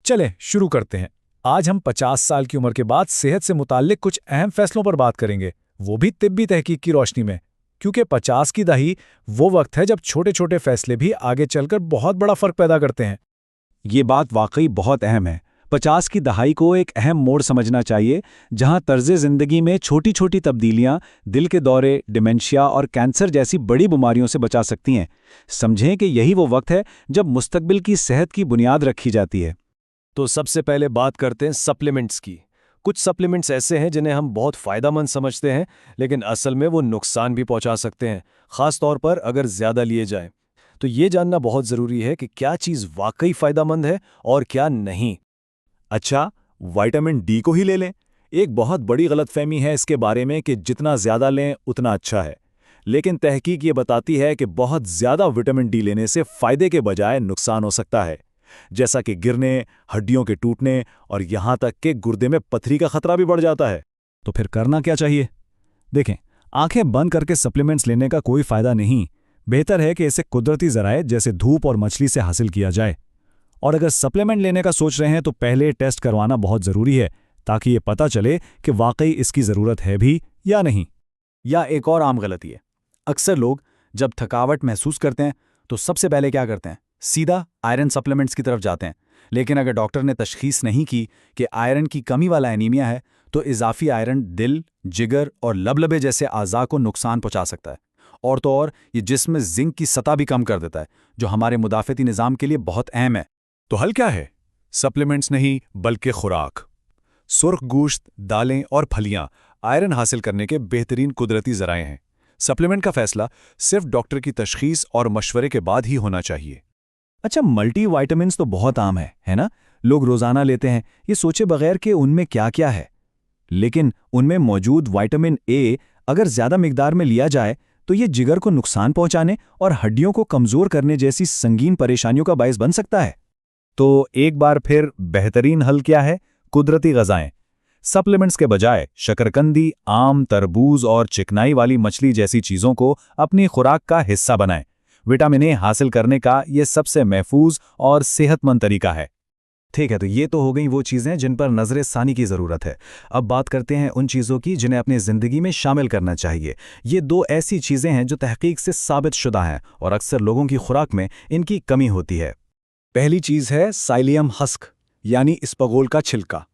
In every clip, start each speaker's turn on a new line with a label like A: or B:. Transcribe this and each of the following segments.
A: चले शुरू करते हैं। आज हम 50 साल की उम्र के बाद सेहत से मुताल्लिक कुछ अहम फैसलों पर बात करेंगे, वो भी तिब्बी तहकीक की रोशनी में। क्योंकि 50 की दही वो वक्त है जब छोटे छोटे फैसले भी आगे चलकर बहुत बड़ा फर्क पैदा करते हैं।
B: ये बात वाकई बहुत अहम है। 50 की दहाई को एक अहम मोड़ समझना चाहिए, जहां तर्ज़े ज़िंदगी में छोटी छोटी तब्दीलियां दिल के दौरे, डिमेंशिया और कैंसर जैसी बड़ी बीमारियों से बचा सकती हैं। समझें कि यही वो वक्त है जब मुस्तकबिल की सेहत की बुनियाद रखी जाती है।
C: तो सबसे पहले बात करते हैं सप्लीमेंट्स की। कुछ सप्लीमेंट्स ऐसे हैं जिन्हें हम बहुत फ़ायदेमंद समझते हैं, लेकिन असल में वो नुकसान भी पहुंचा सकते हैं, ख़ास तौर पर अगर ज़्यादा लिए जाएं। तो ये जानना बहुत ज़रूरी है कि क्या चीज़ वाकई फ़ायदेमंद है और क्या नहीं।
D: अच्छा, विटामिन डी को ही ले लें। एक बहुत बड़ी गलतफहमी है इसके बारे में कि जितना ज़्यादा लें उतना अच्छा है, लेकिन तहकीक ये बताती है कि बहुत ज़्यादा विटामिन डी लेने से फ़ायदे के बजाय नुकसान हो सकता है, जैसा कि गिरने, हड्डियों के टूटने और यहाँ तक कि गुर्दे में पथरी का खतरा भी बढ़ जाता है।
B: तो फिर करना क्या चाहिए? देखें, आंखें बंद करके सप्लीमेंट्स लेने का कोई फ़ायदा नहीं। बेहतर है कि इसे कुदरती ज़राए जैसे धूप और मछली से हासिल किया जाए। और अगर सप्लीमेंट लेने का सोच रहे हैं तो पहले टेस्ट करवाना बहुत ज़रूरी है, ताकि ये पता चले कि वाकई इसकी ज़रूरत है भी या नहीं।
E: या एक और आम गलती है, अक्सर लोग जब थकावट महसूस करते हैं तो सबसे पहले क्या करते हैं? सीधा आयरन सप्लीमेंट्स की तरफ जाते हैं। लेकिन अगर डॉक्टर ने तशखीस नहीं की कि आयरन की कमी वाला एनीमिया है, तो इजाफी आयरन दिल, जिगर और लबलबे जैसे आज़ा को नुकसान पहुंचा सकता है। और तो और ये जिस्म में जिंक की सतह भी कम कर देता है, जो हमारे मुदाफ़ती निज़ाम के लिए बहुत अहम है।
D: तो हल क्या है? सप्लीमेंट्स नहीं बल्कि खुराक। सुर्ख गोश्त, दालें और फलियां आयरन हासिल करने के बेहतरीन कुदरती ज़राए हैं। सप्लीमेंट का फैसला सिर्फ डॉक्टर की तशखीस और मशवरे के बाद ही होना चाहिए।
B: अच्छा, मल्टी वाइटामिन्स तो बहुत आम है ना? लोग रोज़ाना लेते हैं, ये सोचे बगैर कि उनमें क्या क्या है। लेकिन उनमें मौजूद विटामिन ए अगर ज़्यादा मिकदार में लिया जाए तो ये जिगर को नुकसान पहुंचाने और हड्डियों को कमज़ोर करने जैसी संगीन परेशानियों का बायस बन सकता है।
D: तो एक बार फिर बेहतरीन हल क्या है? कुदरती ग़ज़ाएं। सप्लीमेंट्स के बजाय शकरकंदी, आम, तरबूज और चिकनाई वाली मछली जैसी चीज़ों को अपनी खुराक का हिस्सा बनाएं। विटामिन ए हासिल करने का ये सबसे महफूज और सेहतमंद तरीका है।
B: ठीक है, तो ये तो हो गई वो चीज़ें जिन पर नज़र सानी की ज़रूरत है। अब बात करते हैं उन चीज़ों की जिन्हें अपनी ज़िंदगी में शामिल करना चाहिए। ये दो ऐसी चीज़ें हैं जो तहकीक से साबित शुदा हैं और अक्सर लोगों की खुराक में इनकी कमी होती है।
E: पहली चीज़ है साइलियम हस्क, यानी इसबगोल का छिलका।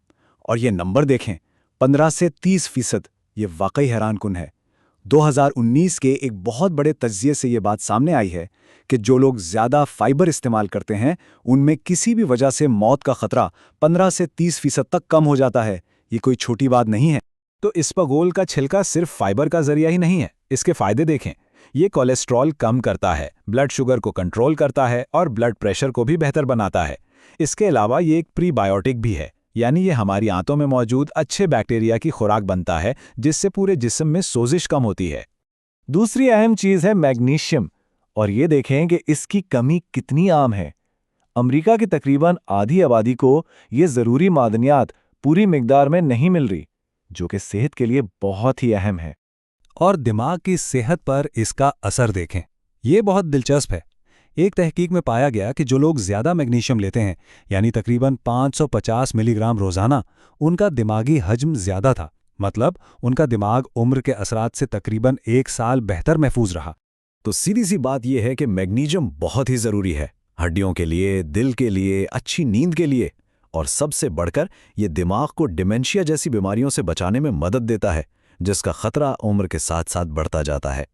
E: और ये नंबर देखें, 15 से 30%। ये वाकई हैरानकुन है। 2019 के एक बहुत बड़े तज्ज़िये से ये बात सामने आई है कि जो लोग ज़्यादा फाइबर इस्तेमाल करते हैं उनमें किसी भी वजह से मौत का खतरा 15 से 30% तक कम हो जाता है। ये कोई छोटी बात नहीं है।
B: तो इसबगोल का छिलका सिर्फ फाइबर का जरिया ही नहीं है, इसके फ़ायदे देखें। ये कोलेस्ट्रॉल कम करता है, ब्लड शुगर को कंट्रोल करता है और ब्लड प्रेशर को भी बेहतर बनाता है। इसके अलावा ये एक प्रीबायोटिक भी है, यानी ये हमारी आंतों में मौजूद अच्छे बैक्टीरिया की खुराक बनता है, जिससे पूरे जिस्म में सोजिश कम होती है।
A: दूसरी अहम चीज़ है मैग्नीशियम, और ये देखें कि इसकी कमी कितनी आम है। अमेरिका की तकरीबन आधी आबादी को ये ज़रूरी मादनियात पूरी मिकदार में नहीं मिल रही, जो कि सेहत के लिए बहुत ही अहम है।
B: और दिमाग की सेहत पर इसका असर देखें, ये बहुत दिलचस्प है। एक तहकीक में पाया गया कि जो लोग ज़्यादा मैग्नीशियम लेते हैं, यानी तकरीबन 550 मिलीग्राम रोज़ाना, उनका दिमागी हजम ज़्यादा था। मतलब उनका दिमाग उम्र के असरात से तकरीबन 1 साल बेहतर महफूज रहा।
D: तो सीधी सी बात यह है कि मैग्नीशियम बहुत ही ज़रूरी है, हड्डियों के लिए, दिल के लिए, अच्छी नींद के लिए, और सबसे बढ़कर ये दिमाग को डिमेंशिया जैसी बीमारियों से बचाने में मदद देता है, जिसका खतरा उम्र के साथ साथ बढ़ता जाता है।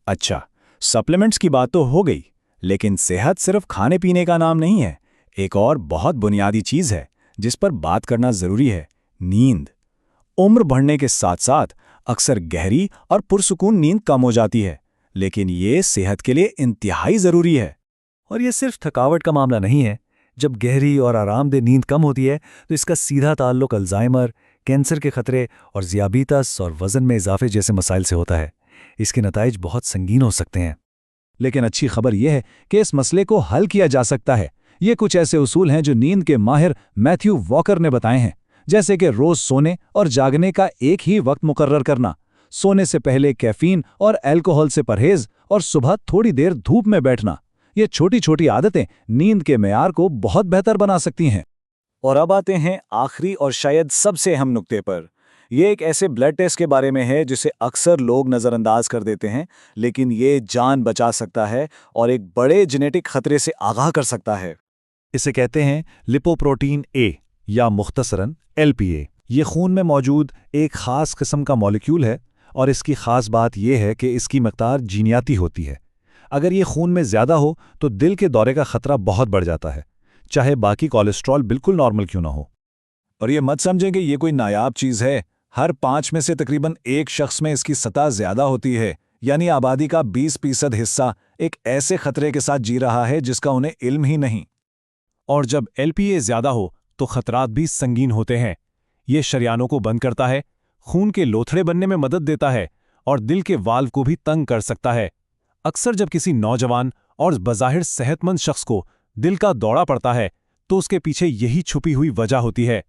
A: अच्छा, सप्लीमेंट्स की बात तो हो गई, लेकिन सेहत सिर्फ खाने पीने का नाम नहीं है। एक और बहुत बुनियादी चीज़ है जिस पर बात करना ज़रूरी है, नींद। उम्र बढ़ने के साथ साथ अक्सर गहरी और पुरसुकून नींद कम हो जाती है, लेकिन ये सेहत के लिए इंतहाई ज़रूरी है।
B: और ये सिर्फ थकावट का मामला नहीं है। जब गहरी और आरामदेह नींद कम होती है तो इसका सीधा ताल्लुक अल्जाइमर, कैंसर के खतरे और ज़ियाबीतस और वज़न में इजाफे जैसे मसाइल से होता है। इसके नताइज बहुत संगीन हो सकते हैं।
A: लेकिन अच्छी खबर यह है कि इस मसले को हल किया जा सकता है। ये कुछ ऐसे उसूल हैं जो नींद के माहिर मैथ्यू वॉकर ने बताए हैं, जैसे कि रोज़ सोने और जागने का एक ही वक्त मुकर्रर करना, सोने से पहले कैफीन और अल्कोहल से परहेज और सुबह थोड़ी देर धूप में बैठना। ये छोटी छोटी आदतें नींद के मेयार को बहुत बेहतर बना सकती हैं।
D: और अब आते हैं आखिरी और शायद सबसे अहम नुक्ते पर। ये एक ऐसे ब्लड टेस्ट के बारे में है जिसे अक्सर लोग नज़रअंदाज कर देते हैं, लेकिन ये जान बचा सकता है और एक बड़े जेनेटिक खतरे से आगाह कर सकता है।
B: इसे कहते हैं लिपोप्रोटीन ए या मुख्तसरन LPA। ये खून में मौजूद एक खास किस्म का मॉलिक्यूल है और इसकी खास बात यह है कि इसकी मकदार जीनियाती होती है। अगर ये खून में ज़्यादा हो तो दिल के दौरे का खतरा बहुत बढ़ जाता है, चाहे बाकी कोलेस्ट्रॉल बिल्कुल नॉर्मल क्यों ना हो।
A: और ये मत समझें कि ये कोई नायाब चीज़ है। हर 5 में से तकरीबन एक शख्स में इसकी सतह ज़्यादा होती है, यानी आबादी का 20% हिस्सा एक ऐसे खतरे के साथ जी रहा है जिसका उन्हें इल्म ही नहीं।
C: और जब LPA ज़्यादा हो तो खतरात भी संगीन होते हैं। ये शरियानों को बंद करता है, खून के लोथड़े बनने में मदद देता है और दिल के वाल्व को भी तंग कर सकता है। अक्सर जब किसी नौजवान और बज़ाहिर सेहतमंद शख्स को दिल का दौरा पड़ता है तो उसके पीछे यही छुपी हुई वजह होती है।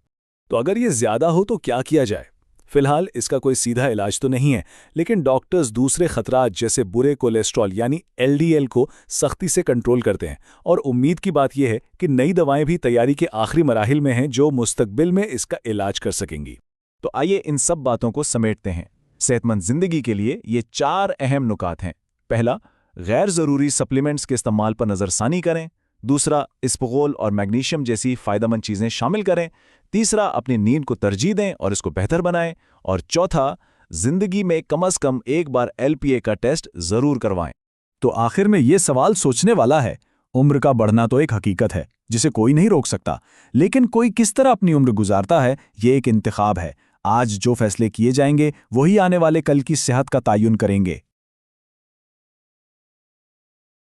D: तो अगर ये ज़्यादा हो तो क्या किया जाए? फिलहाल इसका कोई सीधा इलाज तो नहीं है, लेकिन डॉक्टर्स दूसरे खतरात जैसे बुरे कोलेस्ट्रॉल यानी LDL को सख्ती से कंट्रोल करते हैं। और उम्मीद की बात यह है कि नई दवाएं भी तैयारी के आखिरी मराहिल में हैं जो मुस्तकबिल में इसका इलाज कर सकेंगी।
A: तो आइए इन सब बातों को समेटते हैं। सेहतमंद जिंदगी के लिए ये 4 अहम नुकात हैं। पहला, गैर ज़रूरी सप्लीमेंट्स के इस्तेमाल पर नज़रसानी करें। दूसरा, इस्पगोल और मैग्नीशियम जैसी फ़ायदेमंद चीज़ें शामिल करें। तीसरा, अपनी नींद को तरजीह दें और इसको बेहतर बनाएं। और चौथा, ज़िंदगी में कम से कम एक बार LPA का टेस्ट ज़रूर करवाएं।
E: तो आखिर में ये सवाल सोचने वाला है। उम्र का बढ़ना तो एक हकीकत है जिसे कोई नहीं रोक सकता, लेकिन कोई किस तरह अपनी उम्र गुजारता है ये एक इंतखाब है। आज जो फैसले किए जाएंगे वही आने वाले कल की सेहत का तयन करेंगे।